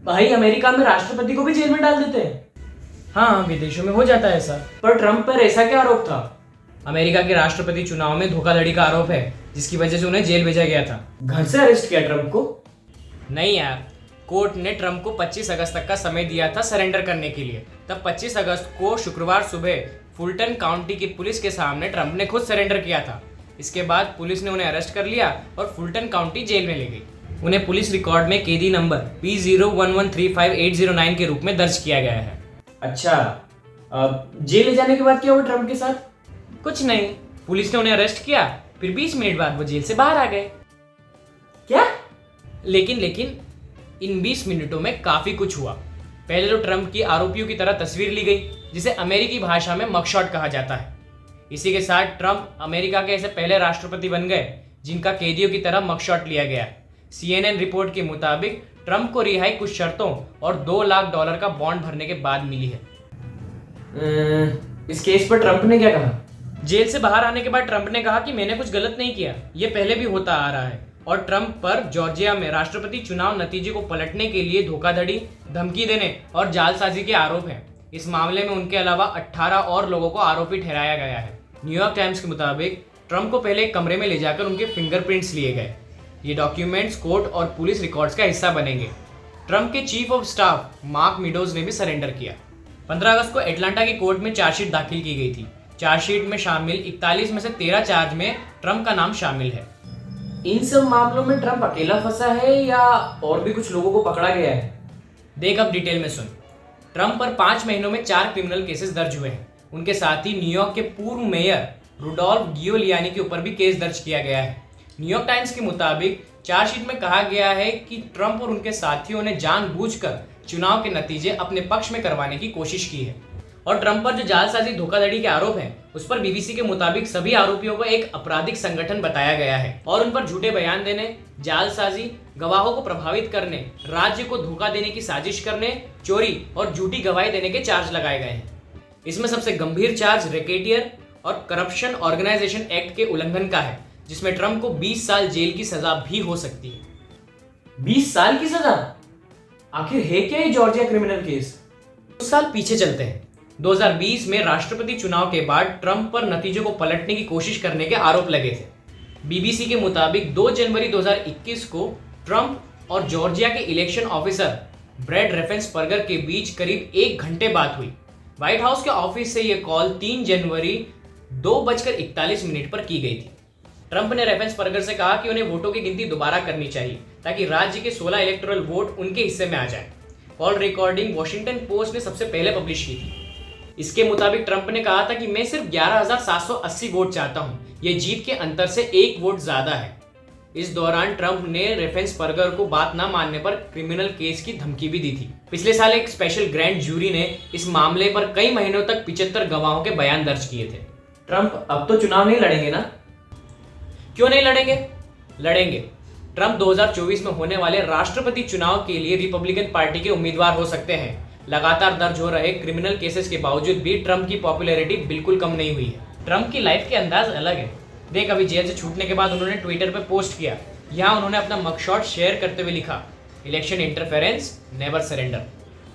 भाई अमेरिका में राष्ट्रपति को भी जेल में डाल देते हैं। हाँ, विदेशों में हो जाता है ऐसा। पर ट्रम्प पर ऐसा क्या आरोप था? अमेरिका के राष्ट्रपति चुनाव में धोखाधड़ी का आरोप है, जिसकी वजह से उन्हें जेल भेजा गया था। घर से अरेस्ट किया ट्रम्प को? नहीं यार, कोर्ट ने ट्रम्प को 25 अगस्त तक का समय दिया था सरेंडर करने के लिए। तब 25 अगस्त को शुक्रवार सुबह फुलटन काउंटी की पुलिस के सामने ट्रम्प ने खुद सरेंडर किया था। इसके बाद पुलिस ने उन्हें अरेस्ट कर लिया और फुलटन काउंटी जेल में ले गई। उन्हें पुलिस रिकॉर्ड में कैदी नंबर P01135809 के रूप में दर्ज किया गया है। अच्छा, जेल ले जाने के बाद क्या हुआ ट्रम्प के साथ? कुछ नहीं, पुलिस ने उन्हें अरेस्ट किया, फिर 20 मिनट बाद वो जेल से बाहर आ गए। क्या? लेकिन इन 20 मिनटों में काफी कुछ हुआ। पहले तो ट्रम्प की आरोपियों की तरह तस्वीर ली गई, जिसे अमेरिकी भाषा में मगशॉट कहा जाता है। इसी के साथ ट्रम्प अमेरिका के ऐसे पहले राष्ट्रपति बन गए जिनका कैदियों की तरह मगशॉट लिया गया। CNN रिपोर्ट के मुताबिक ट्रम्प को रिहाई कुछ शर्तों और $2 लाख का बॉन्ड भरने के बाद मिली है। इस केस पर ट्रम्प ने क्या कहा? जेल से बाहर आने के बाद ट्रम्प ने कहा कि मैंने कुछ गलत नहीं किया, ये पहले भी होता आ रहा है। और ट्रम्प पर जॉर्जिया में राष्ट्रपति चुनाव नतीजे को पलटने के लिए धोखाधड़ी, धमकी देने और जालसाजी के आरोप हैं। इस मामले में उनके अलावा 18 और लोगों को आरोपी ठहराया गया है। न्यूयॉर्क टाइम्स के मुताबिक ट्रम्प को पहले एक कमरे में ले जाकर उनके फिंगरप्रिंट्स लिए गए। ये डॉक्यूमेंट्स कोर्ट और पुलिस रिकॉर्ड्स का हिस्सा बनेंगे। ट्रम्प के chief of staff mark meadows ने भी सरेंडर किया। 15 अगस्त को एटलांटा की कोर्ट में चार्जशीट दाखिल की गई थी। चार्जशीट में शामिल 41 में से 13 चार्ज में ट्रम्प का नाम शामिल है। इन सब मामलों में ट्रम्प अकेला फंसा है या और भी कुछ लोगों को पकड़ा गया है? देख, अब डिटेल में सुन। ट्रम्प पर 5 महीनों में 4 क्रिमिनल केसेस दर्ज हुए हैं। उनके साथ ही न्यूयॉर्क के पूर्व मेयर रुडोल्फ गियोलियानी के ऊपर भी केस दर्ज किया गया है। न्यूयॉर्क टाइम्स के मुताबिक चार्जशीट में कहा गया है कि ट्रम्प और उनके साथियों ने जानबूझकर चुनाव के नतीजे अपने पक्ष में करवाने की कोशिश की है। और ट्रम्प पर जो जालसाजी, धोखाधड़ी के आरोप हैं, उस पर BBC के मुताबिक सभी आरोपियों को एक आपराधिक संगठन बताया गया है और उन पर झूठे बयान देने, जालसाजी, गवाहों को प्रभावित करने, राज्य को धोखा देने की साजिश करने, चोरी और झूठी गवाही देने के चार्ज लगाए गए हैं। इसमें सबसे गंभीर चार्ज रैकेटियर और करप्शन ऑर्गेनाइजेशन एक्ट के उल्लंघन का है, जिसमें ट्रम्प को 20 साल जेल की सजा भी हो सकती है। 20 साल की सजा? आखिर है क्या ये जॉर्जिया क्रिमिनल केस? कुछ साल पीछे चलते हैं। 2020 में राष्ट्रपति चुनाव के बाद ट्रम्प पर नतीजों को पलटने की कोशिश करने के आरोप लगे थे। BBC के मुताबिक 2 जनवरी 2021 को ट्रम्प और जॉर्जिया के इलेक्शन ऑफिसर ब्रैड रेफेन्सबर्गर के बीच करीब 1 घंटे बात हुई। व्हाइट हाउस के ऑफिस से यह कॉल 3 जनवरी 2:41 पर की गई थी। ट्रम्प ने रेफेन्सबर्गर से कहा कि उन्हें वोटों की गिनती दोबारा करनी चाहिए ताकि राज्य के 16 इलेक्टोरल वोट उनके हिस्से में आ जाए। कॉल रिकॉर्डिंग वॉशिंगटन पोस्ट ने सबसे पहले पब्लिश की थी। इसके मुताबिक ट्रम्प ने कहा था कि मैं सिर्फ 11,780 वोट चाहता हूं, यह जीत के अंतर से 1 वोट ज्यादा है। इस दौरान ट्रम्प ने रेफेन्सबर्गर को बात न मानने पर क्रिमिनल केस की धमकी भी दी थी। पिछले साल एक स्पेशल ग्रैंड जूरी ने इस मामले पर कई महीनों तक 75 गवाहों के बयान दर्ज किए थे। ट्रम्प अब तो चुनाव नहीं लड़ेंगे ना? क्यों नहीं लड़ेंगे? लड़ेंगे। ट्रम्प 2024 में होने वाले राष्ट्रपति चुनाव के लिए रिपब्लिकन पार्टी के उम्मीदवार हो सकते हैं। लगातार दर्ज हो रहे क्रिमिनल केसेस के बावजूद भी ट्रम्प की पॉपुलैरिटी बिल्कुल कम नहीं हुई है। ट्रम्प की लाइफ के अंदाज अलग है। देख, अभी जेल से छूटने के बाद उन्होंने ट्विटर पर पोस्ट किया। यहाँ उन्होंने अपना मगशॉट शेयर करते हुए लिखा, election interference, never surrender.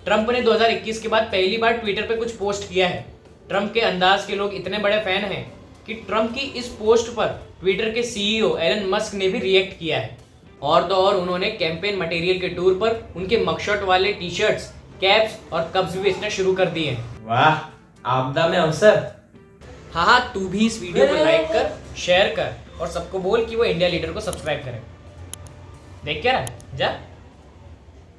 Trump ने 2021 के बाद पहली बार ट्विटर पर कुछ पोस्ट किया है। ट्रम्प के अंदाज के लोग इतने बड़े फैन हैं कि ट्रम्प की इस पोस्ट पर ट्विटर के CEO एलन मस्क ने भी रिएक्ट किया है। और तो और उन्होंने कैंपेन मटेरियल के टूर पर उनके मगशॉट वाले टी-शर्ट्स, कैप्स और कप्स भी बेचना शुरू कर दिए हैं। वाह, आपदा में अवसर। हाँ, तू भी इस वीडियो को लाइक कर, शेयर कर और सबको बोल कि वो इंडिया लीडर को सब्सक्राइब करें। देख क्या रहा है? जा।